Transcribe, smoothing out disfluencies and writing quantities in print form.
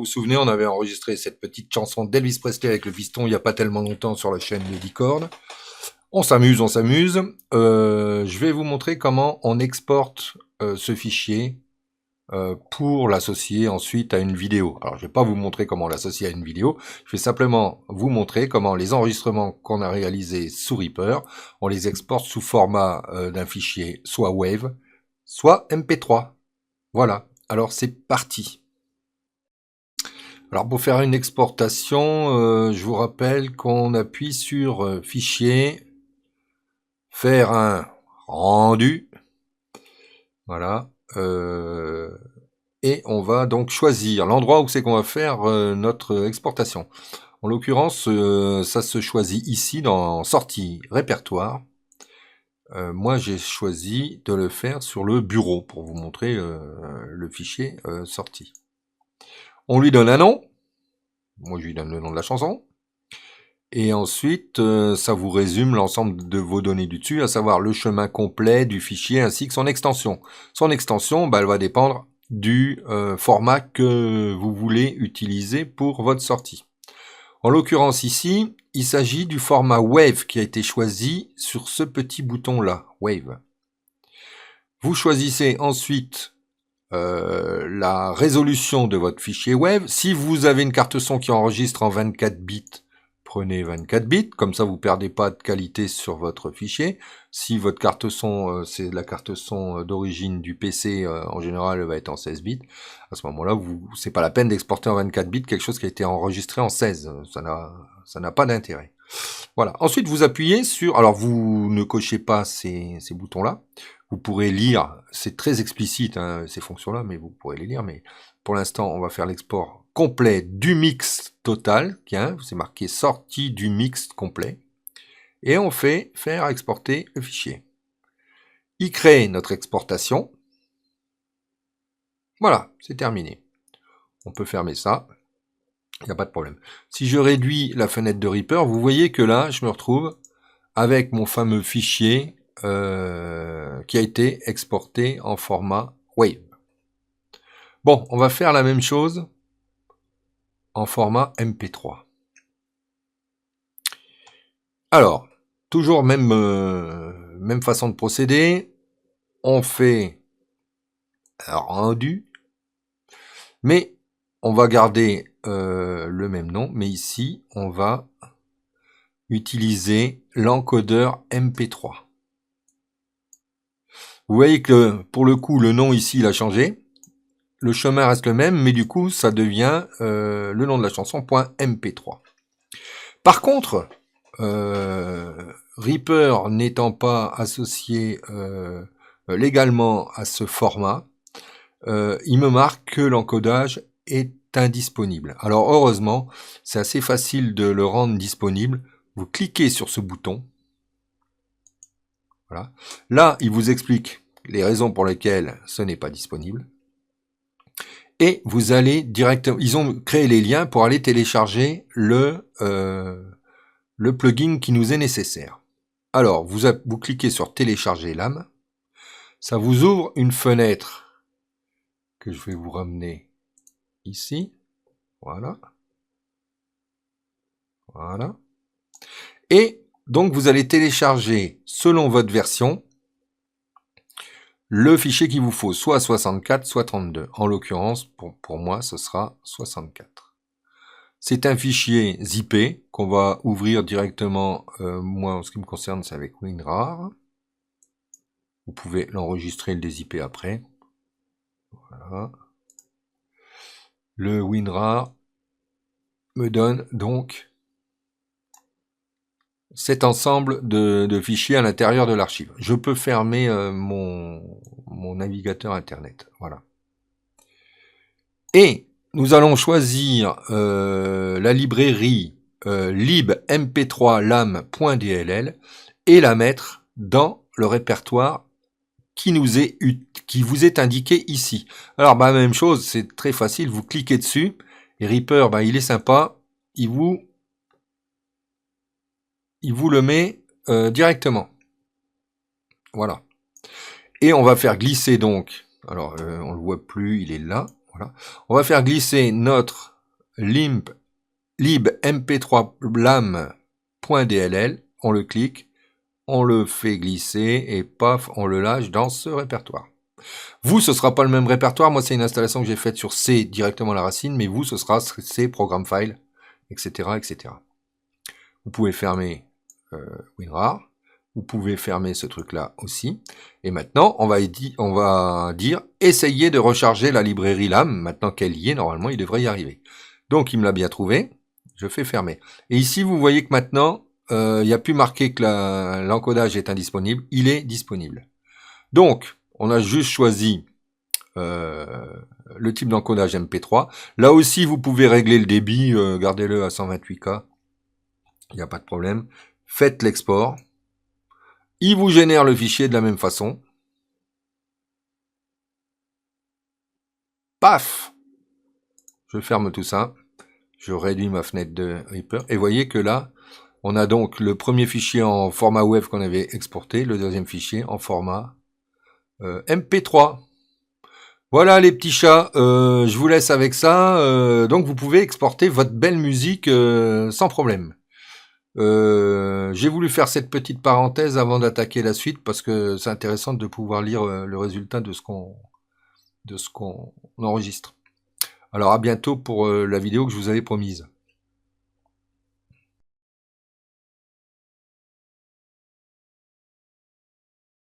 souvenez, on avait enregistré cette petite chanson d'Elvis Presley avec le piston il n'y a pas tellement longtemps sur la chaîne Lady Chord. On s'amuse, on s'amuse. Je vais vous montrer comment on exporte ce fichier pour l'associer ensuite à une vidéo. Alors, je vais pas vous montrer comment l'associer à une vidéo. Je vais simplement vous montrer comment les enregistrements qu'on a réalisés sous Reaper, on les exporte sous format d'un fichier soit WAV, soit MP3. Voilà. Alors, c'est parti. Alors pour faire une exportation, je vous rappelle qu'on appuie sur Fichier, faire un rendu, voilà, et on va donc choisir l'endroit où c'est qu'on va faire notre exportation. En l'occurrence, ça se choisit ici dans Sortie répertoire. Moi j'ai choisi de le faire sur le bureau pour vous montrer le fichier sorti. On lui donne un nom. Moi, je lui donne le nom de la chanson. Et ensuite, ça vous résume l'ensemble de vos données du dessus, à savoir le chemin complet du fichier ainsi que son extension. Son extension, elle va dépendre du format que vous voulez utiliser pour votre sortie. En l'occurrence ici, il s'agit du format WAV qui a été choisi sur ce petit bouton-là, WAV. Vous choisissez ensuite la résolution de votre fichier WAV. Si vous avez une carte son qui enregistre en 24 bits, prenez 24 bits, comme ça vous perdez pas de qualité sur votre fichier. Si votre carte son, c'est la carte son d'origine du PC, en général elle va être en 16 bits. À ce moment-là, c'est pas la peine d'exporter en 24 bits quelque chose qui a été enregistré en 16. Ça n'a pas d'intérêt. Voilà. Ensuite, vous appuyez sur... Alors, vous ne cochez pas ces boutons-là. Vous pourrez lire, c'est très explicite hein, ces fonctions-là, mais vous pourrez les lire. Mais pour l'instant, on va faire l'export complet du mix total. C'est marqué sortie du mix complet. Et on fait faire exporter le fichier. Il crée notre exportation. Voilà, c'est terminé. On peut fermer ça. Il n'y a pas de problème. Si je réduis la fenêtre de Reaper, vous voyez que là, je me retrouve avec mon fameux fichier qui a été exporté en format WAV. Bon, on va faire la même chose en format MP3. Alors, toujours même façon de procéder. On fait un rendu, mais on va garder le même nom, mais ici, on va utiliser l'encodeur MP3. Vous voyez que pour le coup, le nom ici, il a changé. Le chemin reste le même, mais du coup, ça devient le nom de la chanson .mp3. Par contre, Reaper n'étant pas associé légalement à ce format, il me marque que l'encodage est indisponible. Alors heureusement, c'est assez facile de le rendre disponible. Vous cliquez sur ce bouton. Voilà. Là, il vous explique les raisons pour lesquelles ce n'est pas disponible. Et vous allez directement... Ils ont créé les liens pour aller télécharger le plugin qui nous est nécessaire. Alors, vous cliquez sur télécharger l'âme. Ça vous ouvre une fenêtre que je vais vous ramener ici. Voilà. Voilà. Et donc, vous allez télécharger, selon votre version, le fichier qu'il vous faut, soit 64, soit 32. En l'occurrence, pour moi, ce sera 64. C'est un fichier zippé qu'on va ouvrir directement, moi en ce qui me concerne, c'est avec WinRAR. Vous pouvez l'enregistrer et le dézipper après. Voilà. Le WinRAR me donne donc cet ensemble de fichiers à l'intérieur de l'archive. Je peux fermer mon navigateur internet. Voilà. Et nous allons choisir la librairie libmp3lam.dll et la mettre dans le répertoire qui vous est indiqué ici. Alors même chose, c'est très facile, vous cliquez dessus et Reaper, il est sympa, il vous le met directement. Voilà. Et on va faire glisser donc, alors on le voit plus, il est là. Voilà. On va faire glisser notre libmp3blam.dll, on le clique, on le fait glisser et paf, on le lâche dans ce répertoire. Vous, ce sera pas le même répertoire. Moi, c'est une installation que j'ai faite sur C directement la racine, mais vous, ce sera C, programme file, etc., etc. Vous pouvez fermer WinRAR. Vous pouvez fermer ce truc-là aussi. Et maintenant, on va dire essayez de recharger la librairie LAM. Maintenant qu'elle y est, normalement, il devrait y arriver. Donc, il me l'a bien trouvé. Je fais fermer. Et ici, vous voyez que maintenant, il n'y a plus marqué que l'encodage est indisponible. Il est disponible. Donc, on a juste choisi le type d'encodage MP3. Là aussi, vous pouvez régler le débit. Gardez-le à 128K. Il n'y a pas de problème. Faites l'export. Il vous génère le fichier de la même façon. Paf! Je ferme tout ça. Je réduis ma fenêtre de Reaper. Et vous voyez que là, on a donc le premier fichier en format web qu'on avait exporté, le deuxième fichier en format MP3. Voilà les petits chats, je vous laisse avec ça. Donc vous pouvez exporter votre belle musique sans problème. J'ai voulu faire cette petite parenthèse avant d'attaquer la suite parce que c'est intéressant de pouvoir lire le résultat de ce qu'on enregistre. Alors à bientôt pour la vidéo que je vous avais promise.